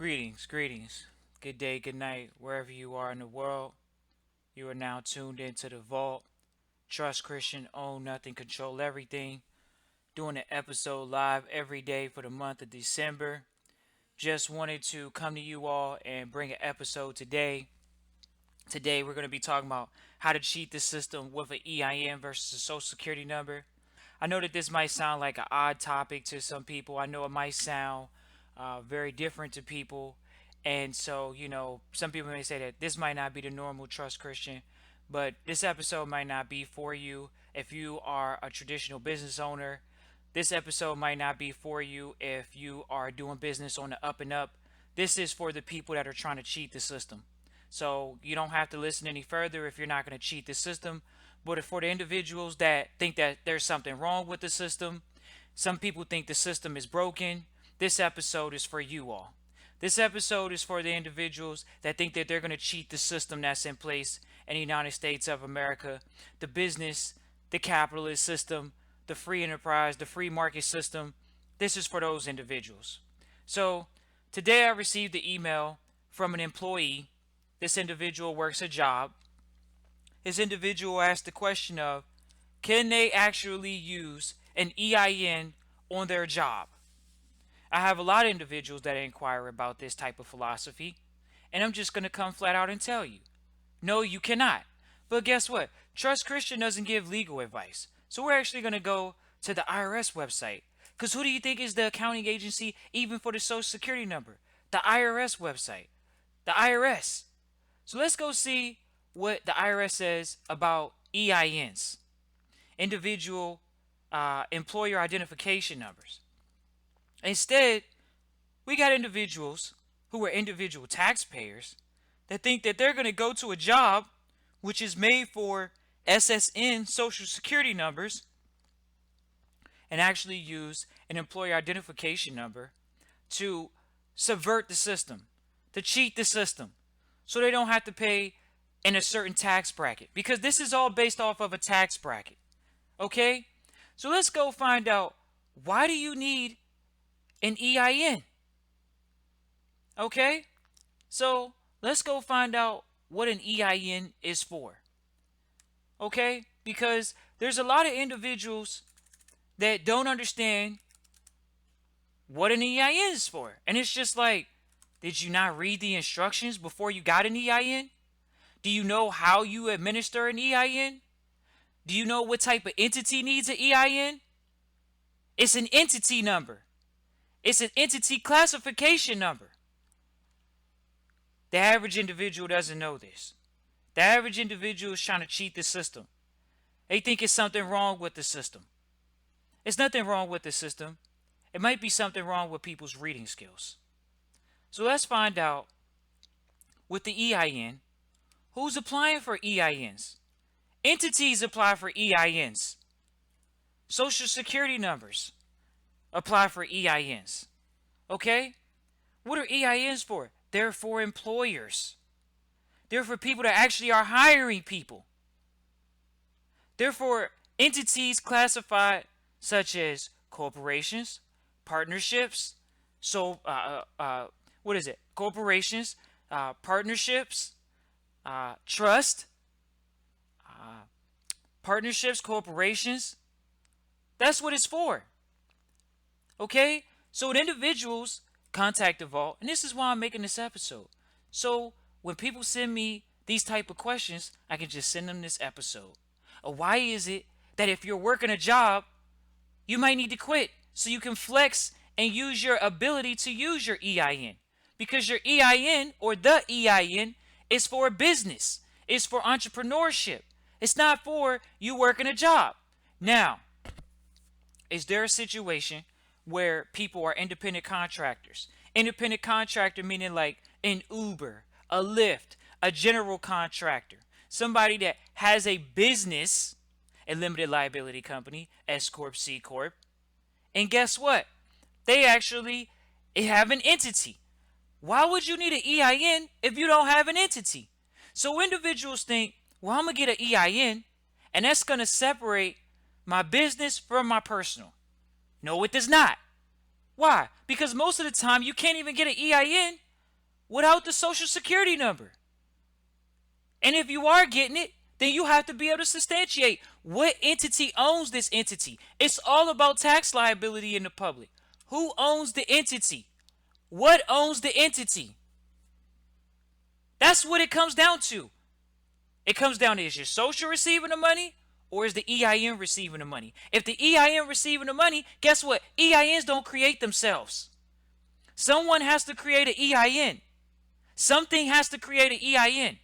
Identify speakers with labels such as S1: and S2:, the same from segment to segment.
S1: Greetings, greetings. Good day, good night, wherever you are in the world. You are now tuned into the vault. Trust Christian, own nothing, control everything. Doing an episode live every day for the month of December. Just wanted to come to you all and bring an episode today. Today we're going to be talking about how to cheat the system with an EIN versus a social security number. I know that this might sound like an odd topic to some people. I know it might sound very different to people. And so, some people may say that this might not be the normal Trust Christian, but this episode might not be for you. If you are a traditional business owner, this episode might not be for you. If you are doing business on the up and up, this is for the people that are trying to cheat the system. So you don't have to listen any further if you're not going to cheat the system. But for the individuals that think that there's something wrong with the system, some people think the system is broken, this episode is for you all. This episode is for the individuals that think that they're going to cheat the system that's in place in the United States of America, the business, the capitalist system, the free enterprise, the free market system. This is for those individuals. So today I received the email from an employee. This individual works a job. This individual asked the question of, can they actually use an EIN on their job? I have a lot of individuals that inquire about this type of philosophy, and I'm just going to come flat out and tell you, no, you cannot. But guess what? Trust Christian doesn't give legal advice. So we're actually going to go to the IRS website. Because who do you think is the accounting agency even for the social security number? The IRS website. The IRS. So let's go see what the IRS says about EINs, individual employer identification numbers. Instead, we got individuals who are individual taxpayers that think that they're going to go to a job which is made for SSN social security numbers and actually use an employer identification number to subvert the system, to cheat the system, so they don't have to pay in a certain tax bracket, because this is all based off of a tax bracket. Okay? So let's go find out, why do you need an EIN? Okay? So let's go find out what an EIN is for. Okay? Because there's a lot of individuals that don't understand what an EIN is for. And it's just like, did you not read the instructions before you got an EIN? Do you know how you administer an EIN? Do you know what type of entity needs an EIN? It's an entity number. It's an entity classification number. The average individual doesn't know this. The average individual is trying to cheat the system. They think it's something wrong with the system. It's nothing wrong with the system. It might be something wrong with people's reading skills. So let's find out, with the EIN, who's applying for EINs? Entities apply for EINs. Social security numbers apply for EINs. Okay? What are EINs for? They're for employers. They're for people that actually are hiring people. They're for entities classified such as corporations, partnerships, what is it? Corporations, partnerships, trust, partnerships, corporations. That's what it's for. Okay? So when individuals contact the vault, and this is why I'm making this episode. So when people send me these type of questions, I can just send them this episode. Why is it that if you're working a job, you might need to quit so you can flex and use your ability to use your EIN? Because your EIN, or the EIN, is for business. It's for entrepreneurship. It's not for you working a job. Now, is there a situation where people are independent contractors? Independent contractor meaning like an Uber, a Lyft, a general contractor. Somebody that has a business, a limited liability company, S Corp, C Corp. And guess what? They actually have an entity. Why would you need an EIN if you don't have an entity? So individuals think, well, I'm going to get an EIN, and that's going to separate my business from my personal. No, it does not. Why? Because most of the time you can't even get an EIN without the social security number. And if you are getting it, then you have to be able to substantiate what entity owns this entity. It's all about tax liability in the public. Who owns the entity? What owns the entity? That's what it comes down to. It comes down to, is your social receiving the money or is the E.I.N receiving the money? If the E.I.N receiving the money, guess what? E.I.Ns don't create themselves. Someone has to create an E.I.N. Something has to create an E.I.N.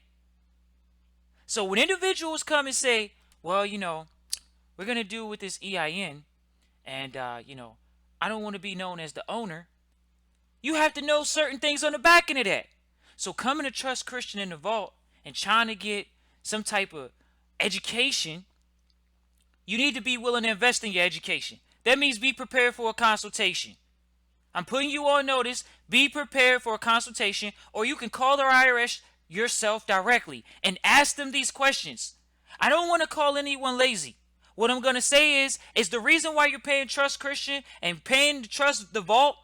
S1: So when individuals come and say, well, we're going to do with this E.I.N. and, I don't want to be known as the owner, you have to know certain things on the back end of that. So coming to Trust Christian in the Vault and trying to get some type of education, you need to be willing to invest in your education. That means be prepared for a consultation. I'm putting you on notice. Be prepared for a consultation, or you can call the IRS yourself directly and ask them these questions. I don't want to call anyone lazy. What I'm going to say is the reason why you're paying Trust Christian and paying to Trust the Vault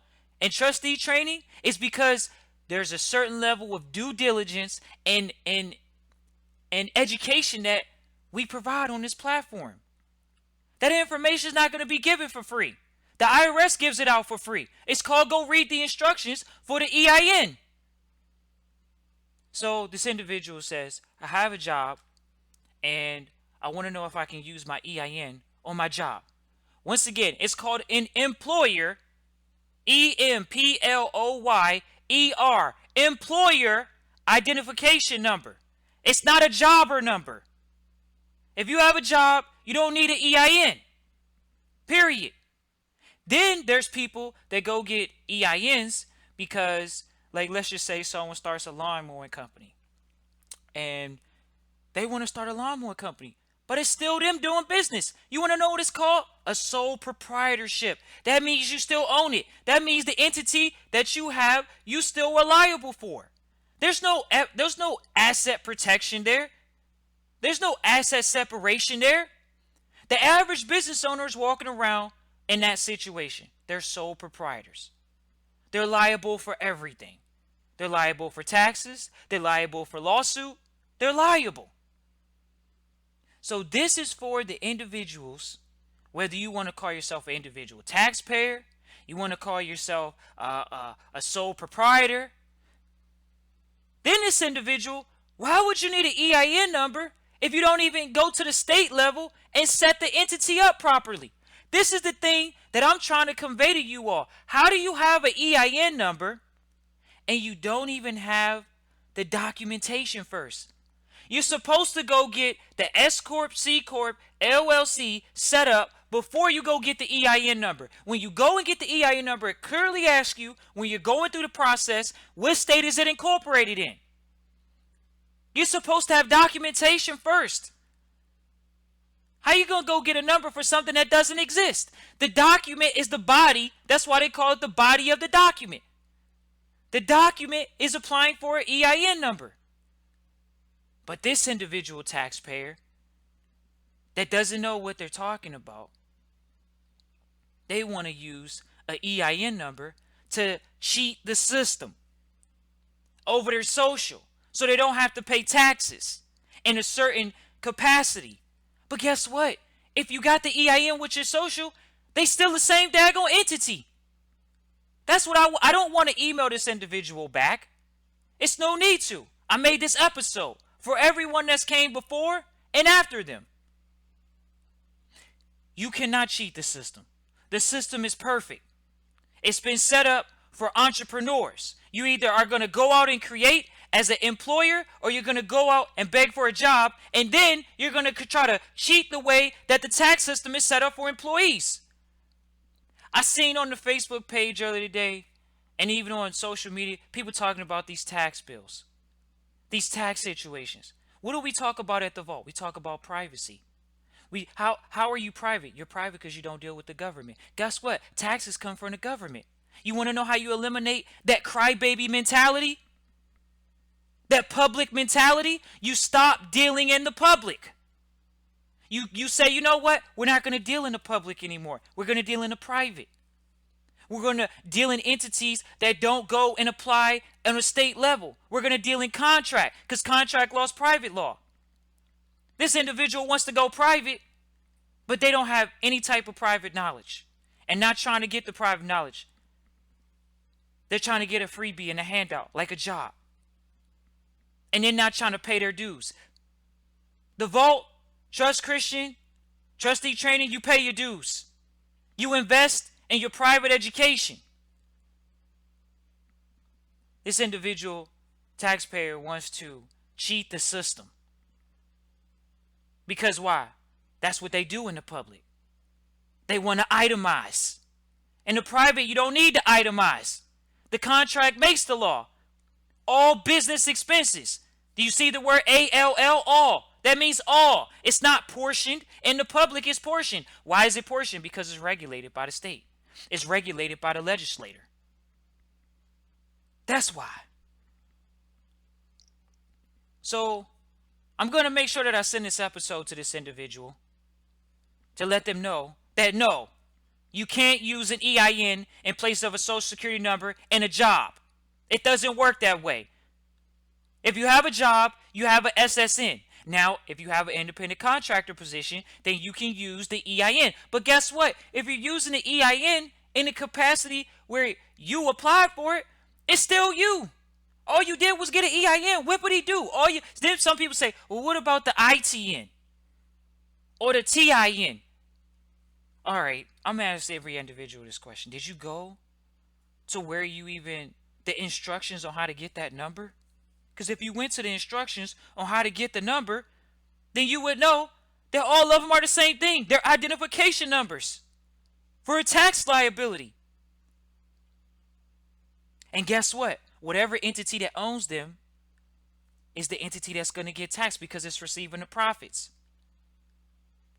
S1: and trustee training is because there's a certain level of due diligence and education that we provide on this platform. That information is not going to be given for free. The IRS gives it out for free. It's called go read the instructions for the E.I.N. So this individual says, I have a job and I want to know if I can use my E.I.N on my job. Once again, it's called an employer, EMPLOYER, employer identification number. It's not a jobber number. If you have a job, you don't need an E.I.N. Period. Then there's people that go get E.I.Ns because, like, let's just say someone starts a lawn mowing company and they want to start a lawn mowing company, but it's still them doing business. You want to know what it's called? A sole proprietorship. That means you still own it. That means the entity that you have, you still are liable for. There's no asset protection there. There's no asset separation there. The average business owner is walking around in that situation. They're sole proprietors. They're liable for everything. They're liable for taxes. They're liable for lawsuit. They're liable. So this is for the individuals, whether you want to call yourself an individual taxpayer, you want to call yourself a sole proprietor. Then this individual, why would you need an E.I.N number if you don't even go to the state level and set the entity up properly? This is the thing that I'm trying to convey to you all. How do you have an E.I.N number and you don't even have the documentation first? You're supposed to go get the S Corp, C Corp, LLC set up before you go get the E.I.N number. When you go and get the E.I.N number, it clearly asks you, when you're going through the process, what state is it incorporated in? You're supposed to have documentation first. How you going to go get a number for something that doesn't exist? The document is the body. That's why they call it the body of the document. The document is applying for an E.I.N number. But this individual taxpayer that doesn't know what they're talking about, they want to use an E.I.N number to cheat the system over their social so they don't have to pay taxes in a certain capacity. But guess what? If you got the E.I.N with your social, they still the same daggone entity. That's what I don't want to email this individual back. It's no need to. I made this episode for everyone that's came before and after them. You cannot cheat the system. The system is perfect. It's been set up for entrepreneurs. You either are going to go out and create as an employer, or you're going to go out and beg for a job, and then you're going to try to cheat the way that the tax system is set up for employees. I seen on the Facebook page earlier today, and even on social media, people talking about these tax bills, these tax situations. What do we talk about at the Vault? We talk about privacy. How are you private? You're private because you don't deal with the government. Guess what? Taxes come from the government. You want to know how you eliminate that crybaby mentality? That public mentality? You stop dealing in the public. You say, you know what? We're not going to deal in the public anymore. We're going to deal in the private. We're going to deal in entities that don't go and apply on a state level. We're going to deal in contract because contract law is private law. This individual wants to go private, but they don't have any type of private knowledge and not trying to get the private knowledge. They're trying to get a freebie and a handout like a job. And they're not trying to pay their dues. The Vault, Trust Christian, Trustee Training, you pay your dues. You invest in your private education. This individual taxpayer wants to cheat the system. Because why? That's what they do in the public. They want to itemize. In the private, you don't need to itemize. The contract makes the law. All business expenses. Do you see the word ALL? All. That means all. It's not portioned. In the public, it's portioned. Why is it portioned? Because it's regulated by the state. It's regulated by the legislator. That's why. So, I'm going to make sure that I send this episode to this individual to let them know that no, you can't use an EIN in place of a social security number and a job. It doesn't work that way. If you have a job, you have an SSN. Now, if you have an independent contractor position, then you can use the E.I.N. But guess what? If you're using the E.I.N. in the capacity where you applied for it, it's still you. All you did was get an E.I.N. What would he do? Then some people say, well, what about the ITN or the TIN? All right, I'm going to ask every individual this question. Did you go to where the instructions on how to get that number? Because if you went to the instructions on how to get the number, then you would know that all of them are the same thing. They're identification numbers for a tax liability. And guess what? Whatever entity that owns them is the entity that's going to get taxed because it's receiving the profits.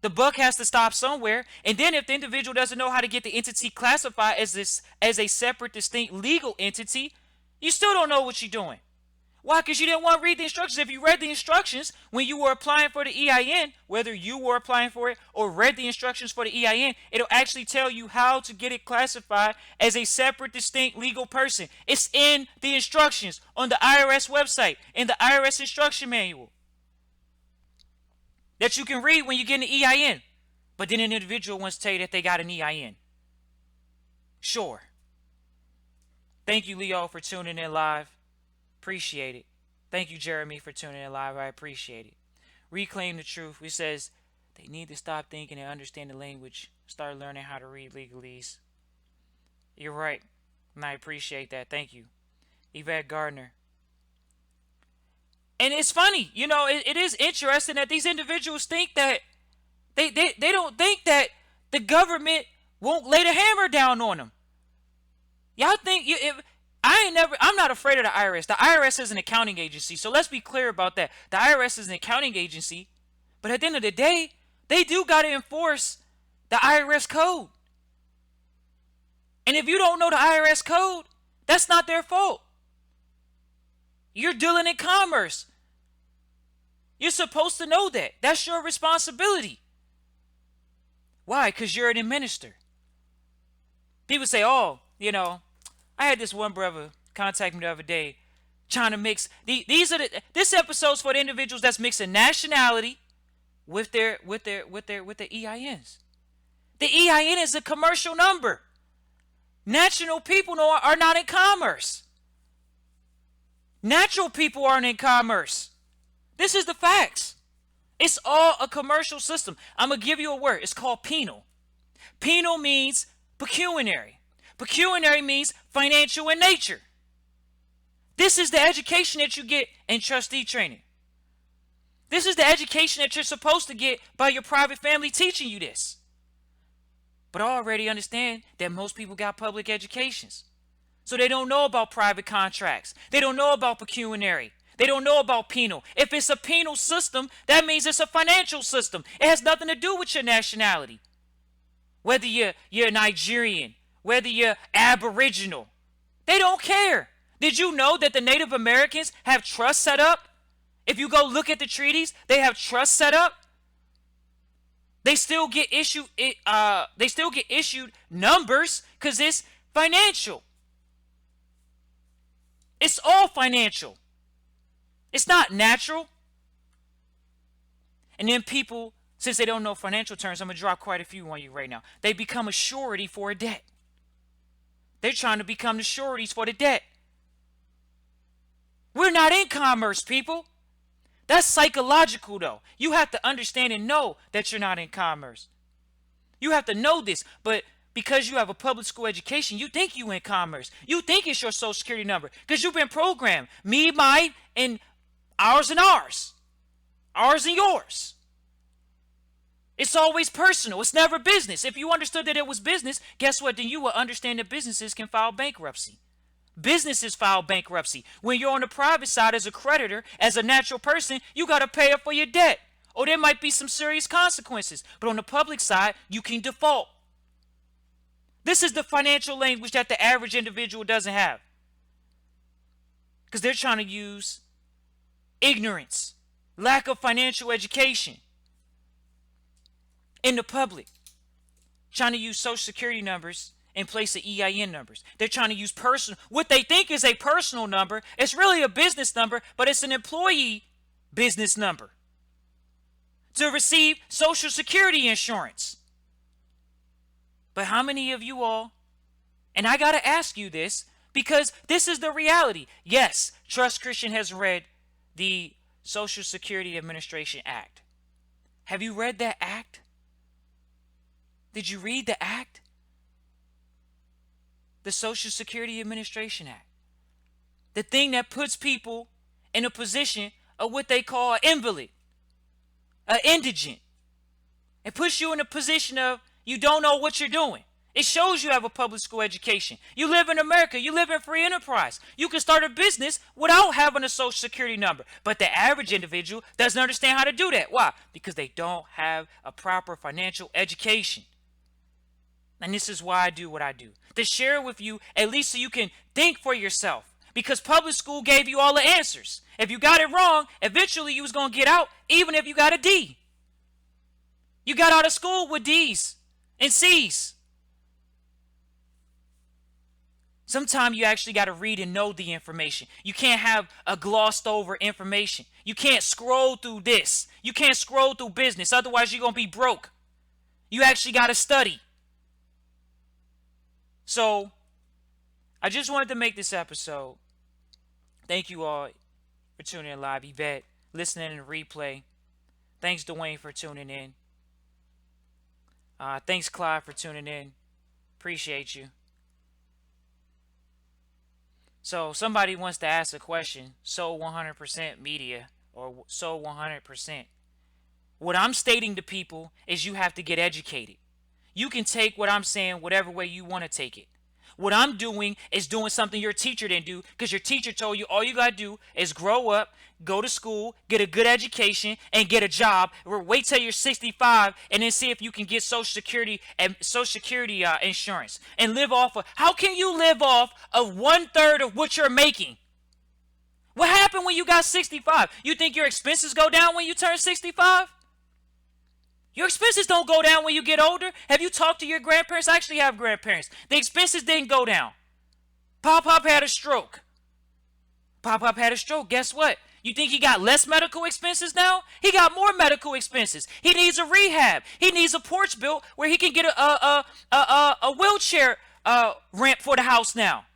S1: The buck has to stop somewhere. And then if the individual doesn't know how to get the entity classified as a separate, distinct legal entity, you still don't know what you're doing. Why? Because you didn't want to read the instructions. If you read the instructions when you were applying for the EIN, whether you were applying for it or read the instructions for the EIN, it'll actually tell you how to get it classified as a separate, distinct legal person. It's in the instructions on the IRS website, in the IRS instruction manual that you can read when you get an EIN. But then an individual wants to tell you that they got an EIN. Sure. Thank you, Leo, for tuning in live. Appreciate it. Thank you, Jeremy, for tuning in live. I appreciate it. Reclaim the truth. It says they need to stop thinking and understand the language. Start learning how to read legalese. You're right. And I appreciate that. Thank you. Yvette Gardner. And it's funny, it is interesting that these individuals think that they don't think that the government won't lay the hammer down on them. Y'all think I'm not afraid of the IRS. The IRS is an accounting agency, so let's be clear about that. The IRS is an accounting agency, but at the end of the day, they do got to enforce the IRS code. And if you don't know the IRS code, that's not their fault. You're dealing in commerce. You're supposed to know that. That's your responsibility. Why? Because you're an administrator. People say, I had this one brother contact me the other day trying to mix. This episode's for the individuals that's mixing nationality with the EINs. The EIN is a commercial number. National people are not in commerce. Natural people aren't in commerce. This is the facts. It's all a commercial system. I'm going to give you a word. It's called penal. Penal means pecuniary. Pecuniary means financial in nature. This is the education that you get in trustee training. This is the education that you're supposed to get by your private family teaching you this. But I already understand that most people got public educations. So they don't know about private contracts. They don't know about pecuniary. They don't know about penal. If it's a penal system, that means it's a financial system. It has nothing to do with your nationality. Whether you're Nigerian, whether you're Aboriginal, they don't care. Did you know that the Native Americans have trusts set up? If you go look at the treaties, they have trusts set up. They still get issued numbers because it's Financial. It's all financial. It's not natural. And then people, since they don't know financial terms, I'm going to drop quite a few on you right now. They become a surety for a debt. They're trying to become the sureties for the debt. We're not in commerce, people. That's psychological, though. You have to understand and know that you're not in commerce. You have to know this, but because you have a public school education, you think you in commerce. You think it's your social security number because you've been programmed. Me, mine, and ours and ours. Ours and yours. It's always personal. It's never business. If you understood that it was business, guess what? Then you will understand that businesses can file bankruptcy. Businesses file bankruptcy. When you're on the private side as a creditor, as a natural person, you got to pay up for your debt. Or there might be some serious consequences. But on the public side, you can default. This is the financial language that the average individual doesn't have. Because they're trying to use ignorance, lack of financial education in the public, trying to use social security numbers in place of E.I.N numbers. They're trying to use what they think is a personal number. It's really a business number, but it's an employee business number to receive social security insurance. But how many of you all, and I got to ask you this because this is the reality. Yes, Trust Christian has read the Social Security Administration Act. Have you read that act? Did you read the act? The Social Security Administration Act. The thing that puts people in a position of what they call an invalid, an indigent. It puts you in a position of you don't know what you're doing. It shows you have a public school education. You live in America. You live in free enterprise. You can start a business without having a social security number. But the average individual doesn't understand how to do that. Why? Because they don't have a proper financial education. And this is why I do what I do. To share it with you, at least so you can think for yourself. Because public school gave you all the answers. If you got it wrong, eventually you was going to get out, even if you got a D. You got out of school with D's and C's. Sometimes you actually got to read and know the information. You can't have a glossed over information. You can't scroll through this. You can't scroll through business. Otherwise, you're going to be broke. You actually got to study. So, I just wanted to make this episode. Thank you all for tuning in live. Yvette, listening in the replay. Thanks, Dwayne, for tuning in. Thanks, Clyde, for tuning in. Appreciate you. So, somebody wants to ask a question. So 100% media or so 100%. What I'm stating to people is you have to get educated. You can take what I'm saying whatever way you want to take it. What I'm doing is doing something your teacher didn't do because your teacher told you all you got to do is grow up, go to school, get a good education, and get a job. Or wait till you're 65 and then see if you can get Social Security and Social Security insurance and live off of. How can you live off of 1/3 of what you're making? What happened when you got 65? You think your expenses go down when you turn 65? Your expenses don't go down when you get older. Have you talked to your grandparents? I actually have grandparents. The expenses didn't go down. Pop had a stroke. Pop had a stroke. Guess what? You think he got less medical expenses now? He got more medical expenses. He needs a rehab. He needs a porch built where he can get a wheelchair ramp for the house now.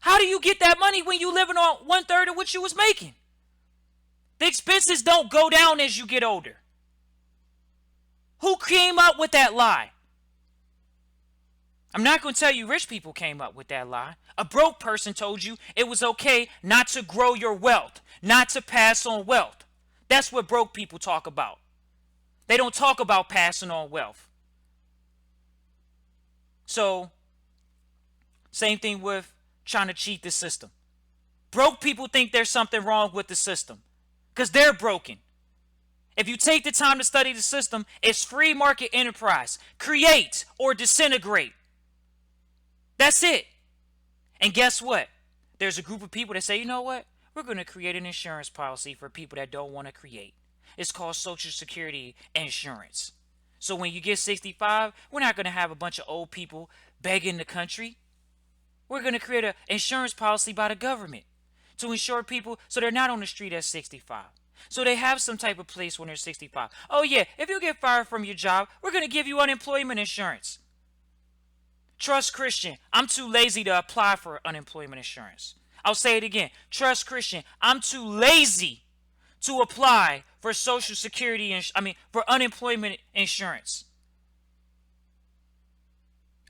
S1: How do you get that money when you living on 1/3 of what you was making? The expenses don't go down as you get older. Who came up with that lie? I'm not going to tell you rich people came up with that lie. A broke person told you it was okay not to grow your wealth, not to pass on wealth. That's what broke people talk about. They don't talk about passing on wealth. So, same thing with trying to cheat the system. Broke people think there's something wrong with the system because they're broken. If you take the time to study the system, it's free market enterprise. Create or disintegrate. That's it. And guess what? There's a group of people that say, you know what? We're going to create an insurance policy for people that don't want to create. It's called Social Security Insurance. So when you get 65, we're not going to have a bunch of old people begging the country. We're going to create an insurance policy by the government to insure people so they're not on the street at 65. So they have some type of place when they're 65. Oh, yeah, if you get fired from your job, we're going to give you unemployment insurance. Trust Christian, I'm too lazy to apply for unemployment insurance. I'll say it again. Trust Christian, I'm too lazy to apply for Social Security, for unemployment insurance.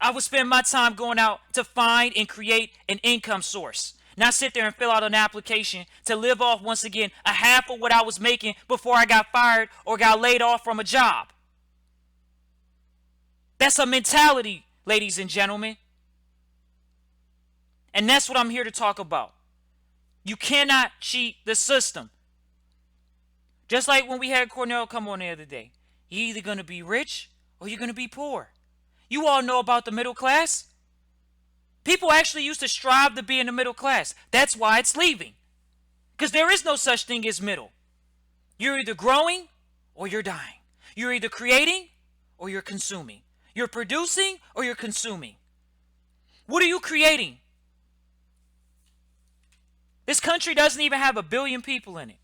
S1: I would spend my time going out to find and create an income source. Not sit there and fill out an application to live off, once again, a half of what I was making before I got fired or got laid off from a job. That's a mentality, ladies and gentlemen. And that's what I'm here to talk about. You cannot cheat the system. Just like when we had Cornell come on the other day. You're either going to be rich or you're going to be poor. You all know about the middle class. People actually used to strive to be in the middle class. That's why it's leaving. Because there is no such thing as middle. You're either growing or you're dying. You're either creating or you're consuming. You're producing or you're consuming. What are you creating? This country doesn't even have 1 billion people in it.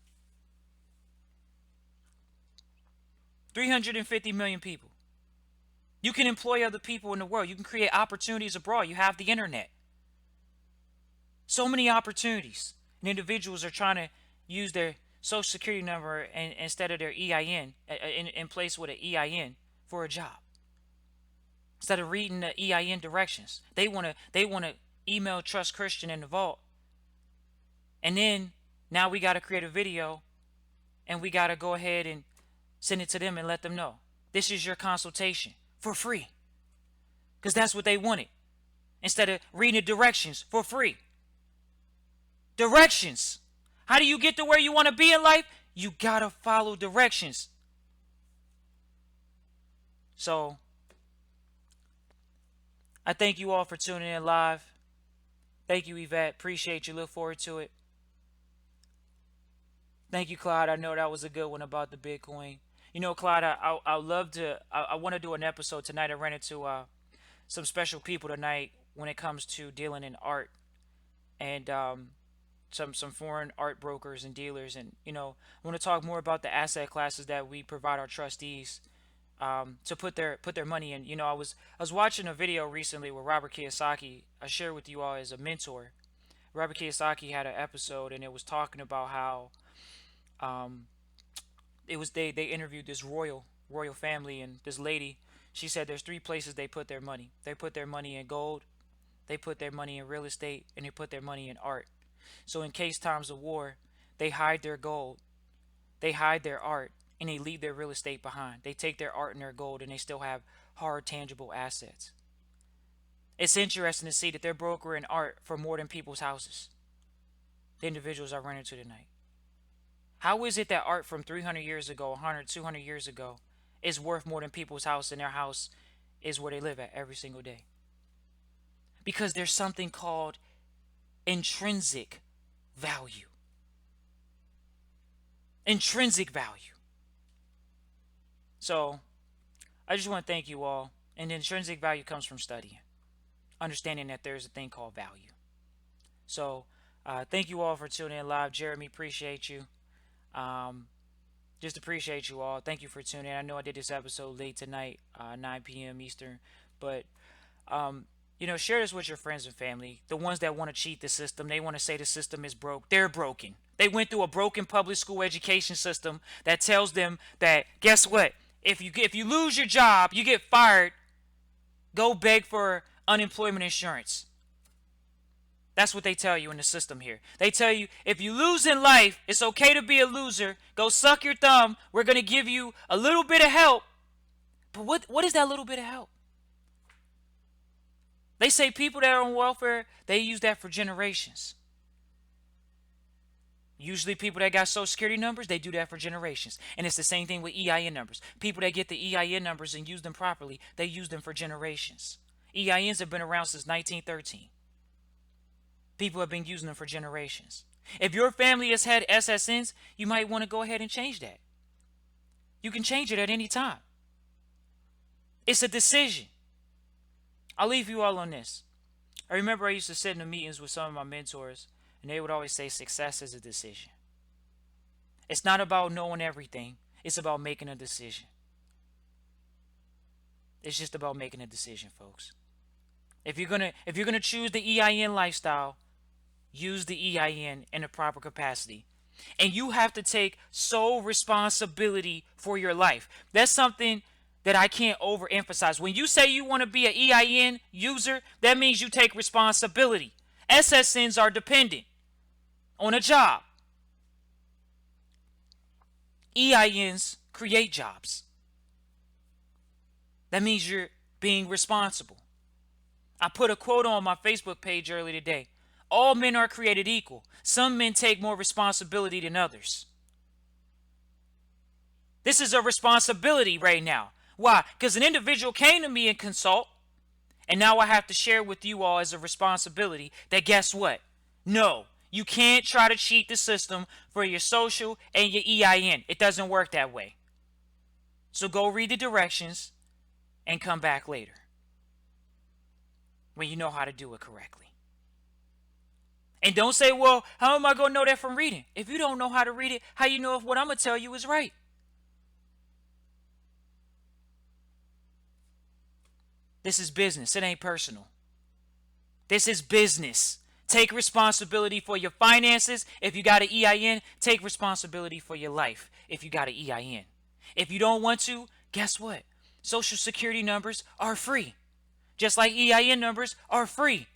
S1: 350 million people. You can employ other people in the world. You can create opportunities abroad. You have the internet. So many opportunities. And individuals are trying to use their social security number instead of their E.I.N. in place with an E.I.N. for a job. Instead of reading the E.I.N. directions. They want to email Trust Christian in the vault. And then now we got to create a video and we got to go ahead and send it to them and let them know. This is your consultation for free. Because that's what they wanted. Instead of reading the directions for free. Directions. How do you get to where you want to be in life? You got to follow directions. So, I thank you all for tuning in live. Thank you, Yvette. Appreciate you. Look forward to it. Thank you, Clyde. I know that was a good one about the Bitcoin. You know, Clyde, I love to, I want to do an episode tonight. I ran into some special people tonight when it comes to dealing in art and some foreign art brokers and dealers. And, you know, I want to talk more about the asset classes that we provide our trustees to put their money in. You know, I was watching a video recently with Robert Kiyosaki. I shared with you all as a mentor. Robert Kiyosaki had an episode and it was talking about how they interviewed this royal family, and this lady, she said there's 3 places they put their money. They put their money in gold, they put their money in real estate, and they put their money in art. So in case times of war, they hide their gold, they hide their art, and they leave their real estate behind. They take their art and their gold and they still have hard tangible assets. It's interesting to see that they're brokering art for more than people's houses. The individuals I ran into tonight. How is it that art from 300 years ago, 100, 200 years ago, is worth more than people's house, and their house is where they live at every single day? Because there's something called intrinsic value. Intrinsic value. So, I just want to thank you all. And the intrinsic value comes from studying. Understanding that there's a thing called value. So, thank you all for tuning in live. Jeremy, appreciate you. Just appreciate you all. Thank you for tuning in. I know I did this episode late tonight, 9 p.m. Eastern, but you know, share this with your friends and family. The ones that want to cheat the system, they want to say the system is broke. They're broken. They went through a broken public school education system that tells them that, guess what? If you lose your job, you get fired, go beg for unemployment insurance. That's what they tell you in the system here. They tell you, if you lose in life, it's okay to be a loser. Go suck your thumb. We're going to give you a little bit of help. But what is that little bit of help? They say people that are on welfare, they use that for generations. Usually people that got social security numbers, they do that for generations. And it's the same thing with E.I.N. numbers. People that get the E.I.N. numbers and use them properly, they use them for generations. E.I.N.s have been around since 1913. People have been using them for generations. If your family has had SSNs, you might want to go ahead and change that. You can change it at any time. It's a decision. I'll leave you all on this. I remember I used to sit in the meetings with some of my mentors, and they would always say success is a decision. It's not about knowing everything. It's about making a decision. It's just about making a decision, folks. If you're gonna choose the E.I.N lifestyle, use the E.I.N in the proper capacity. And you have to take sole responsibility for your life. That's something that I can't overemphasize. When you say you want to be an E.I.N user, that means you take responsibility. SSNs are dependent on a job. E.I.Ns create jobs. That means you're being responsible. I put a quote on my Facebook page earlier today. All men are created equal. Some men take more responsibility than others. This is a responsibility right now. Why? Because an individual came to me and consult, and now I have to share with you all as a responsibility that guess what? No, you can't try to cheat the system for your social and your E.I.N. It doesn't work that way. So go read the directions and come back later when you know how to do it correctly. And don't say, well, how am I going to know that from reading? If you don't know how to read it, how you know if what I'm going to tell you is right? This is business. It ain't personal. This is business. Take responsibility for your finances. If you got an E.I.N, take responsibility for your life if you got an E.I.N. If you don't want to, guess what? Social security numbers are free. Just like E.I.N numbers are free.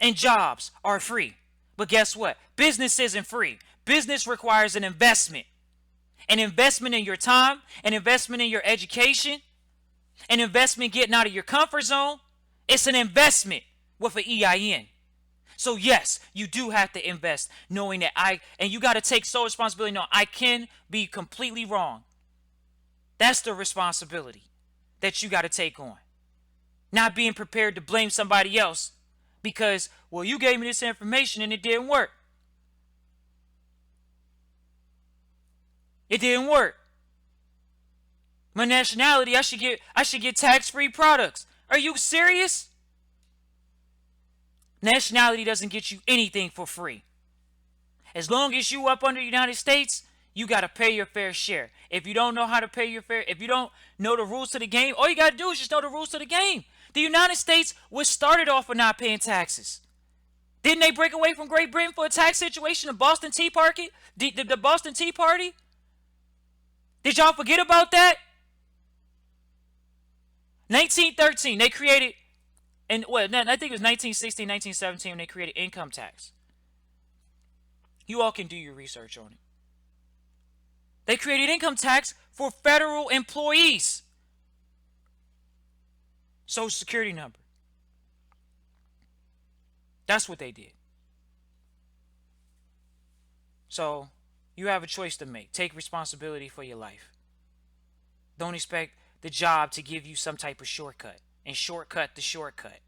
S1: And jobs are free. But guess what? Business isn't free. Business requires an investment. An investment in your time, an investment in your education, an investment getting out of your comfort zone. It's an investment with an E.I.N. So yes, you do have to invest knowing that and you got to take sole responsibility. No, I can be completely wrong. That's the responsibility that you got to take on. Not being prepared to blame somebody else because, well, you gave me this information and it didn't work. It didn't work. My nationality, I should get tax-free products. Are you serious? Nationality doesn't get you anything for free. As long as you up under the United States, you got to pay your fair share. If you don't know how to pay your fair, if you don't know the rules to the game, all you got to do is just know the rules to the game. The United States was started off of not paying taxes. Didn't they break away from Great Britain for a tax situation? The Boston Tea Party? The Boston Tea Party? Did y'all forget about that? 1913, they created, and I think it was 1916, 1917 when they created income tax. You all can do your research on it. They created income tax for federal employees. Social security number. That's what they did. So, you have a choice to make. Take responsibility for your life. Don't expect the job to give you some type of shortcut and shortcut the shortcut.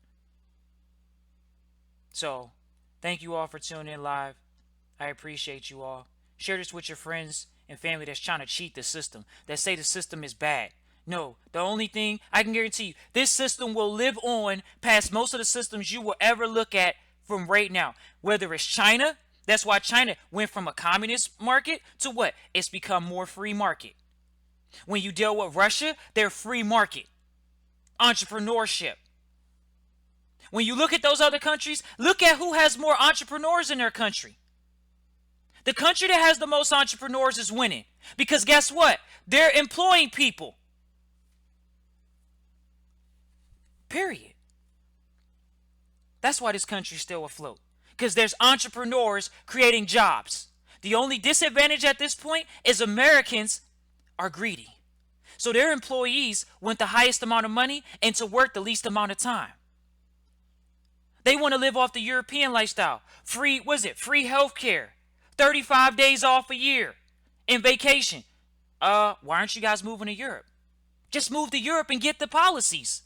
S1: So, thank you all for tuning in live. I appreciate you all. Share this with your friends and family that's trying to cheat the system, that say the system is bad. No, the only thing I can guarantee you, this system will live on past most of the systems you will ever look at from right now. Whether it's China, that's why China went from a communist market to what? It's become more free market. When you deal with Russia, they're free market. Entrepreneurship. When you look at those other countries, look at who has more entrepreneurs in their country. The country that has the most entrepreneurs is winning. Because guess what? They're employing people. Period. That's why this country's still afloat. Because there's entrepreneurs creating jobs. The only disadvantage at this point is Americans are greedy. So their employees want the highest amount of money and to work the least amount of time. They want to live off the European lifestyle. Free health care. 35 days off a year in vacation. Why aren't you guys moving to Europe? Just move to Europe and get the policies.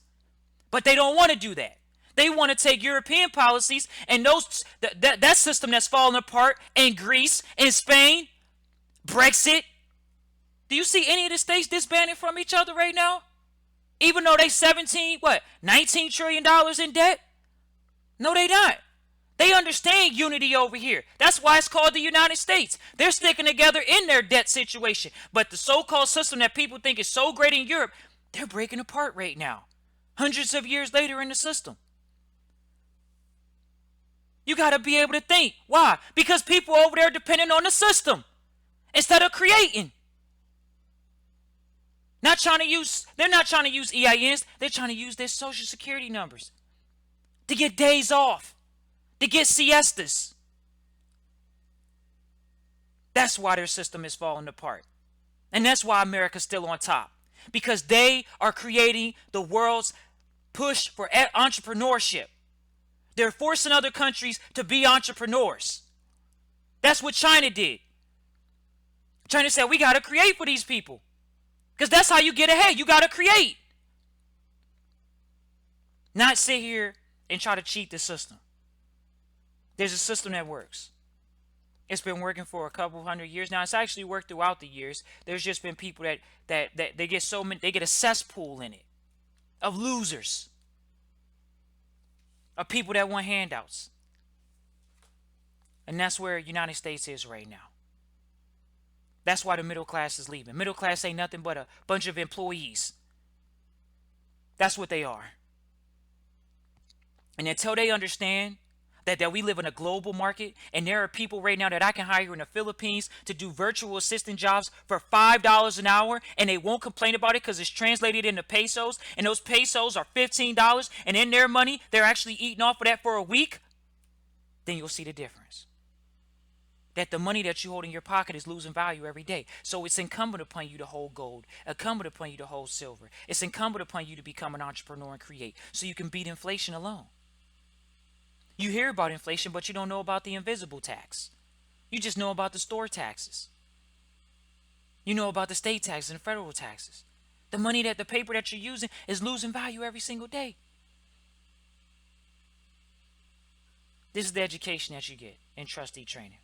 S1: But they don't want to do that. They want to take European policies and that system that's falling apart in Greece, in Spain, Brexit. Do you see any of the states disbanding from each other right now? Even though they $19 trillion in debt? No, they not. They understand unity over here. That's why it's called the United States. They're sticking together in their debt situation. But the so-called system that people think is so great in Europe, they're breaking apart right now. Hundreds of years later in the system. You got to be able to think. Why? Because people over there are depending on the system instead of creating. They're not trying to use E.I.Ns. They're trying to use their social security numbers to get days off, to get siestas. That's why their system is falling apart. And that's why America's still on top. Because they are creating the world's push for entrepreneurship. They're forcing other countries to be entrepreneurs. That's what China did. China said, we got to create for these people. Because that's how you get ahead. You got to create. Not sit here and try to cheat the system. There's a system that works. It's been working for a couple hundred years now. It's actually worked throughout the years. There's just been people that they get so many, they get a cesspool in it of losers, of people that want handouts. And that's where United States is right now. That's why the middle class is leaving. Middle class ain't nothing but a bunch of employees. That's what they are. And until they understand that we live in a global market and there are people right now that I can hire in the Philippines to do virtual assistant jobs for $5 an hour and they won't complain about it because it's translated into pesos and those pesos are $15 and in their money they're actually eating off of that for a week, then you'll see the difference. That the money that you hold in your pocket is losing value every day. So it's incumbent upon you to hold gold, incumbent upon you to hold silver. It's incumbent upon you to become an entrepreneur and create so you can beat inflation alone. You hear about inflation, but you don't know about the invisible tax. You just know about the store taxes. You know about the state taxes and federal taxes. The money that the paper that you're using is losing value every single day. This is the education that you get in trustee training.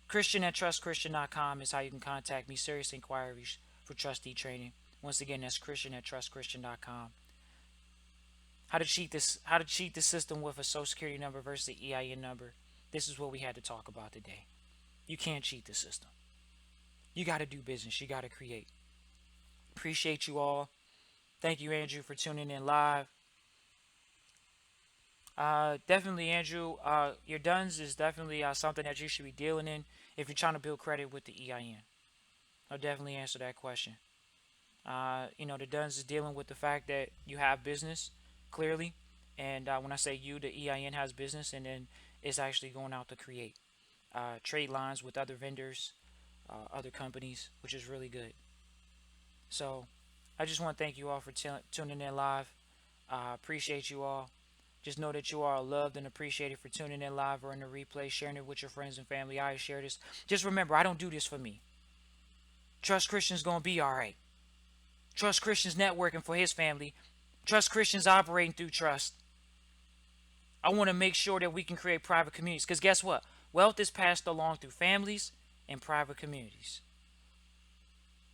S1: Christian at trustchristian.com is how you can contact me. Serious inquiries for trustee training. Once again, that's Christian at trustchristian.com. How to cheat the system with a social security number versus the E.I.N number. This is what we had to talk about today. You can't cheat the system. You got to do business. You got to create. Appreciate you all. Thank you, Andrew, for tuning in live. Definitely, Andrew. Your DUNS is definitely something that you should be dealing in if you're trying to build credit with the E.I.N. I'll definitely answer that question. The DUNS is dealing with the fact that you have business, clearly. And when I say you, the E.I.N has business, and then it's actually going out to create trade lines with other vendors, other companies, which is really good. So I just want to thank you all for tuning in live. Appreciate you all. Just know that you are loved and appreciated for tuning in live or in the replay, sharing it with your friends and family. I share this. Just remember, I don't do this for me. Trust Christian's going to be all right. Trust Christian's networking for his family. Trust Christian's operating through trust. I want to make sure that we can create private communities. Because guess what? Wealth is passed along through families and private communities.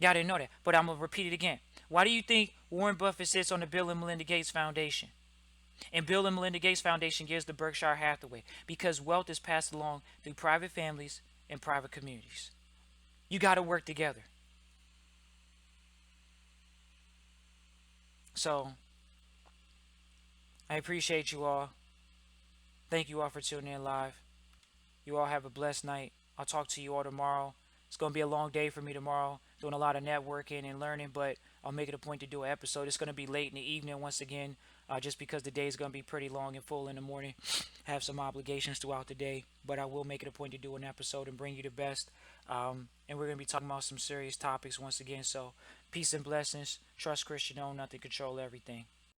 S1: Y'all didn't know that. But I'm going to repeat it again. Why do you think Warren Buffett sits on the Bill and Melinda Gates Foundation? And Bill and Melinda Gates Foundation gives the Berkshire Hathaway. Because wealth is passed along through private families and private communities. You got to work together. So, I appreciate you all. Thank you all for tuning in live. You all have a blessed night. I'll talk to you all tomorrow. It's going to be a long day for me tomorrow, doing a lot of networking and learning, but I'll make it a point to do an episode. It's going to be late in the evening once again, just because the day is going to be pretty long and full in the morning. Have some obligations throughout the day, but I will make it a point to do an episode and bring you the best. And we're going to be talking about some serious topics once again. So, peace and blessings. Trust Christian, own nothing, control everything.